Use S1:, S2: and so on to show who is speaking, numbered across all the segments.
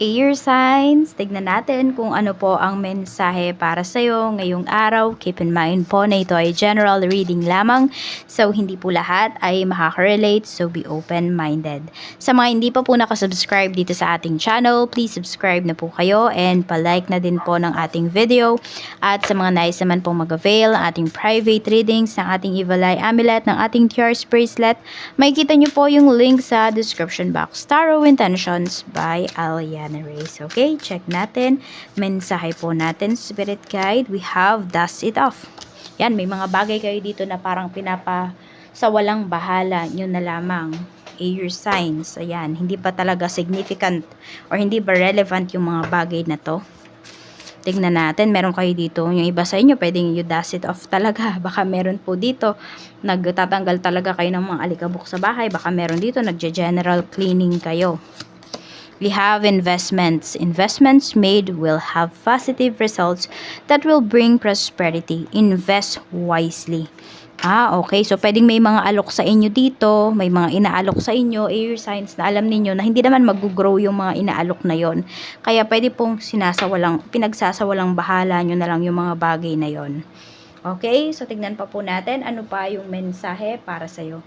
S1: Air signs, tignan natin kung ano po ang mensahe para sa'yo ngayong araw. Keep in mind po na ito ay general reading lamang. So, hindi po lahat ay makaka-relate. So, be open-minded. Sa mga hindi pa po nakasubscribe dito sa ating channel, please subscribe na po kayo and palike na din po ng ating video. At sa mga nais naman pong mag-avail ng ating private readings, ng ating Evil Eye Amulet, ng ating Tears Bracelet, makikita nyo po yung link sa description box. Tarot Intentions by Aliana Reyes. Okay, check natin. Mensahe po natin, Spirit Guide. We have Dust It Off. Yan, may mga bagay kayo dito na parang sa walang bahala nyo na lamang. Air signs. Ayan, hindi pa talaga significant or hindi ba relevant yung mga bagay na to. Tignan natin, meron kayo dito. Yung iba sa inyo, pwedeng you dust it off talaga. Baka meron po dito, nagtatanggal talaga kayo ng mga alikabok sa bahay. Baka meron dito, nagge-general cleaning kayo. We have investments. Investments made will have positive results that will bring prosperity. Invest wisely. Okay. So, pwedeng may mga alok sa inyo dito, may mga inaalok sa inyo, air signs na alam ninyo na hindi naman mag-grow yung mga inaalok na yon. Kaya, pwede pong pinagsasawalang bahala nyo na lang yung mga bagay na yon. Okay. So, tignan pa po natin ano pa yung mensahe para sa'yo.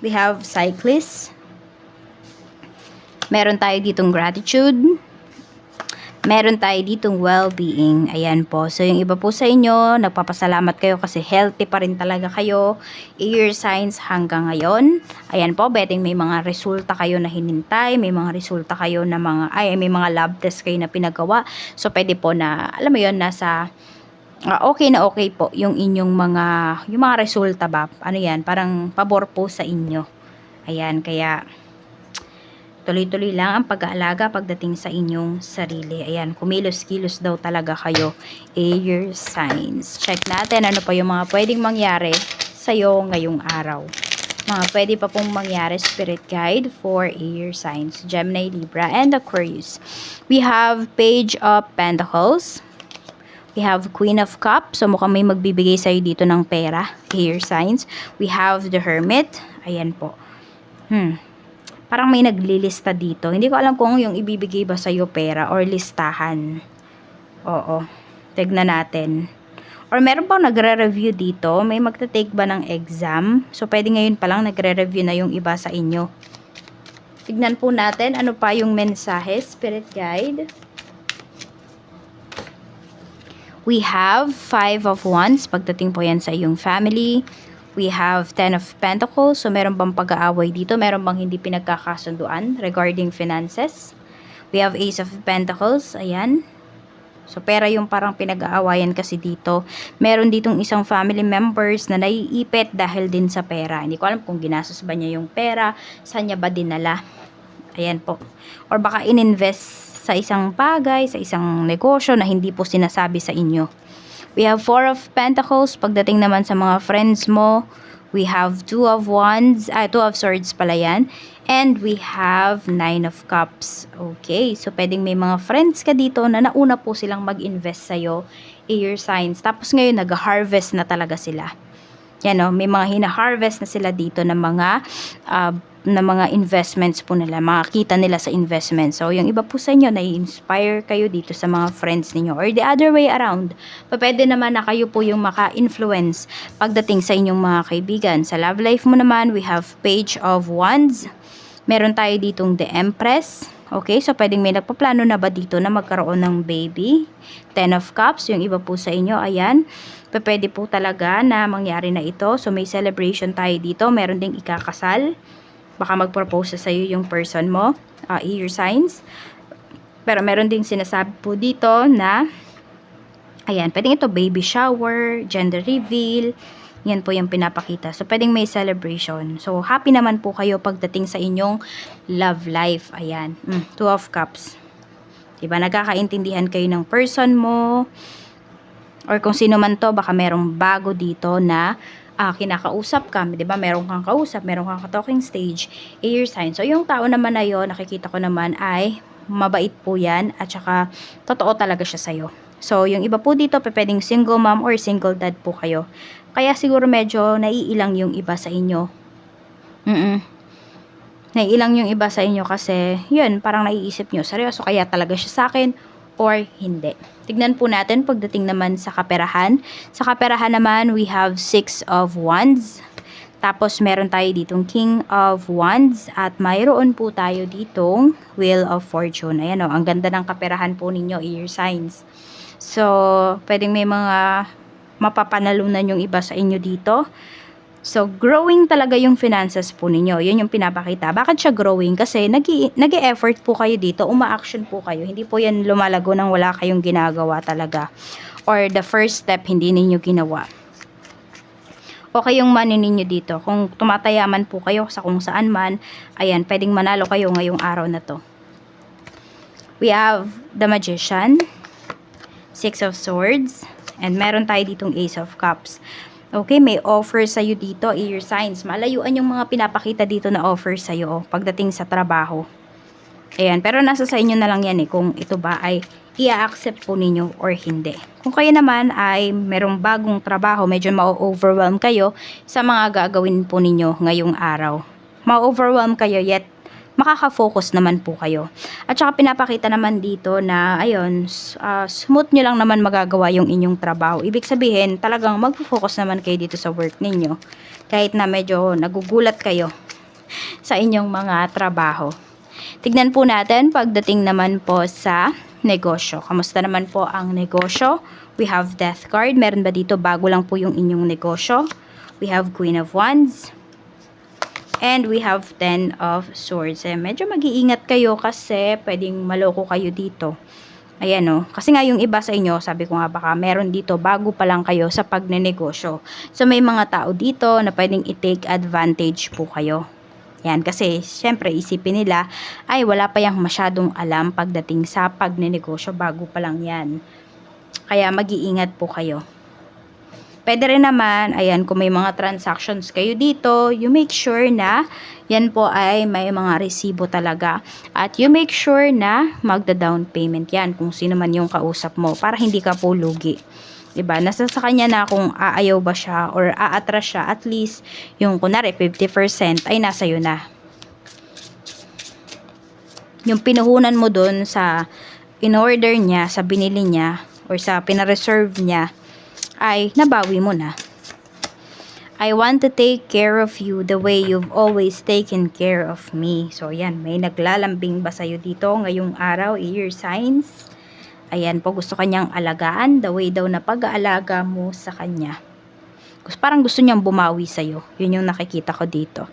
S1: We have cyclists. Meron tayo ditong gratitude. Meron tayo ditong well-being. Ayan po. So, yung iba po sa inyo, nagpapasalamat kayo kasi healthy pa rin talaga kayo. Air signs hanggang ngayon. Ayan po, betting may mga resulta kayo na hinintay. May mga resulta kayo na may mga lab test kayo na pinagawa. So, pwede po na, alam mo yun, nasa okay na okay po yung inyong yung mga resulta ba. Ano yan, parang pabor po sa inyo. Ayan, kaya tuloy-tuloy lang ang pag-aalaga pagdating sa inyong sarili. Ayan, kumilos-kilos daw talaga kayo. Air signs. Check natin ano pa yung mga pwedeng mangyari sa'yo ngayong araw. Mga pwede pa pong mangyari, Spirit Guide for Air signs. Gemini, Libra, and Aquarius. We have Page of Pentacles. We have Queen of Cups. So, mukhang may magbibigay sa'yo dito ng pera. Air signs. We have the Hermit. Ayan po. Parang may naglilista dito. Hindi ko alam kung yung ibibigay ba sa'yo pera or listahan. Oo. Tignan natin. Or meron pang nagre-review dito. May magta-take ba ng exam? So, pwede ngayon pa lang nagre-review na yung iba sa inyo. Tignan po natin ano pa yung mensahe, Spirit Guide. We have 5 of Wands. Pagdating po yan sa iyong family. We have 10 of Pentacles. So, meron bang pag-aaway dito? Meron bang hindi pinagkakasunduan regarding finances? We have Ace of Pentacles. Ayan. So, pera yung parang pinag-aawayan kasi dito. Meron ditong isang family members na naiipit dahil din sa pera. Hindi ko alam kung ginastos ba niya yung pera. Saan niya ba dinala? Ayan po. Or baka in-invest sa isang bagay, sa isang negosyo na hindi po sinasabi sa inyo. We have 4 of Pentacles. Pagdating naman sa mga friends mo, we have 2 of Wands, 2 of Swords pala yan. And we have 9 of Cups. Okay, so pwedeng may mga friends ka dito na nauna po silang mag-invest sa'yo, air signs. Tapos ngayon, nag-harvest na talaga sila. Yan o, may mga hina-harvest na sila dito ng mga investments po nila, makakita nila sa investment. So, yung iba po sa inyo, nai-inspire kayo dito sa mga friends ninyo. Or the other way around, pwede naman na kayo po yung maka-influence pagdating sa inyong mga kaibigan. Sa love life mo naman, we have Page of Wands. Meron tayo ditong The Empress. Okay, so pwedeng may nagpaplano na ba dito na magkaroon ng baby? 10 of Cups, yung iba po sa inyo, ayan. Pwede po talaga na mangyari na ito. So, may celebration tayo dito. Meron ding ikakasal. Baka mag-propose sa iyo yung person mo, air signs. Pero meron ding sinasabi po dito na, ayan, pwedeng ito baby shower, gender reveal, yan po yung pinapakita. So, pwedeng may celebration. So, happy naman po kayo pagdating sa inyong love life. Ayan, 2 of Cups. Diba, nagkakaintindihan kayo ng person mo, or kung sino man to, baka merong bago dito na kinakausap ka, 'di ba? Meron kang kausap, meron kang talking stage, air sign. So yung tao naman na yon, nakikita ko naman ay mabait po 'yan at saka totoo talaga siya sa iyo. So yung iba po dito, pwedeng single mom or single dad po kayo. Kaya siguro medyo naiilang yung iba sa inyo. Naiilang yung iba sa inyo kasi, yun, parang naiisip nyo, seryoso kaya talaga siya sa akin or hindi. Tignan po natin pagdating naman sa kaperahan. Sa kaperahan naman, we have 6 of Wands. Tapos, meron tayo ditong King of Wands. At mayroon po tayo ditong Wheel of Fortune. Ayan o, ang ganda ng kaperahan po ninyo, air signs. So, pwedeng may mga mapapanalunan yung iba sa inyo dito. So, growing talaga yung finances po ninyo. Yun yung pinapakita. Bakit siya growing? Kasi nag-e-effort po kayo dito. Uma-action po kayo. Hindi po yan lumalago nang wala kayong ginagawa talaga. Or the first step, hindi ninyo ginawa. Okay yung money ninyo dito. Kung tumatayaman po kayo sa kung saan man, ayan, pwedeng manalo kayo ngayong araw na to. We have the Magician, 6 of Swords, and meron tayo ditong Ace of Cups. Okay, may offer sa'yo dito, air signs. Malayuan yung mga pinapakita dito na offer sa'yo pagdating sa trabaho. Ayan, pero nasa sa inyo na lang yan kung ito ba ay i-accept po ninyo or hindi. Kung kayo naman ay merong bagong trabaho, medyo ma-overwhelm kayo sa mga gagawin po ninyo ngayong araw. Ma-overwhelm kayo yet makaka-focus naman po kayo. At saka pinapakita naman dito na, ayun, smooth nyo lang naman magagawa yung inyong trabaho. Ibig sabihin, talagang mag-focus naman kayo dito sa work ninyo. Kahit na medyo nagugulat kayo sa inyong mga trabaho. Tignan po natin pagdating naman po sa negosyo. Kamusta naman po ang negosyo? We have Death card. Meron ba dito bago lang po yung inyong negosyo? We have Queen of Wands. And we have 10 of Swords. Medyo mag-iingat kayo kasi pwedeng maloko kayo dito. Ayan o. Kasi nga yung iba sa inyo, sabi ko nga baka meron dito bago pa lang kayo sa pagnenegosyo. So may mga tao dito na pwedeng i-take advantage po kayo. Yan, kasi syempre isipin nila ay wala pa yang masyadong alam pagdating sa pagnenegosyo, bago pa lang yan. Kaya mag-iingat po kayo. Pwede rin naman, ayan, kung may mga transactions kayo dito, you make sure na yan po ay may mga resibo talaga. At you make sure na magda-down payment yan kung sino man yung kausap mo para hindi ka po lugi. Diba? Nasa sa kanya na kung aayaw ba siya or aatras siya, at least yung kunwari 50% ay nasa iyo na. Yung pinuhunan mo dun sa in-order niya, sa binili niya, or sa pinareserve niya, ay nabawi mo na. I want to take care of you the way you've always taken care of me. So, yan. May naglalambing ba sa'yo dito ngayong araw? Air signs. Ayan po, gusto kanyang alagaan. The way daw na pag-aalaga mo sa kanya. Parang gusto niyang bumawi sa'yo. Yun yung nakikita ko dito.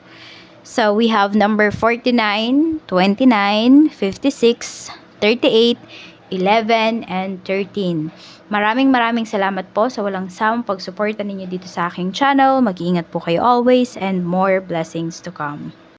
S1: So, we have number 49, 29, 56, 38, 11, and 13. Maraming salamat po sa walang sawang pagsuporta ninyo dito sa aking channel. Mag-iingat po kayo always and more blessings to come.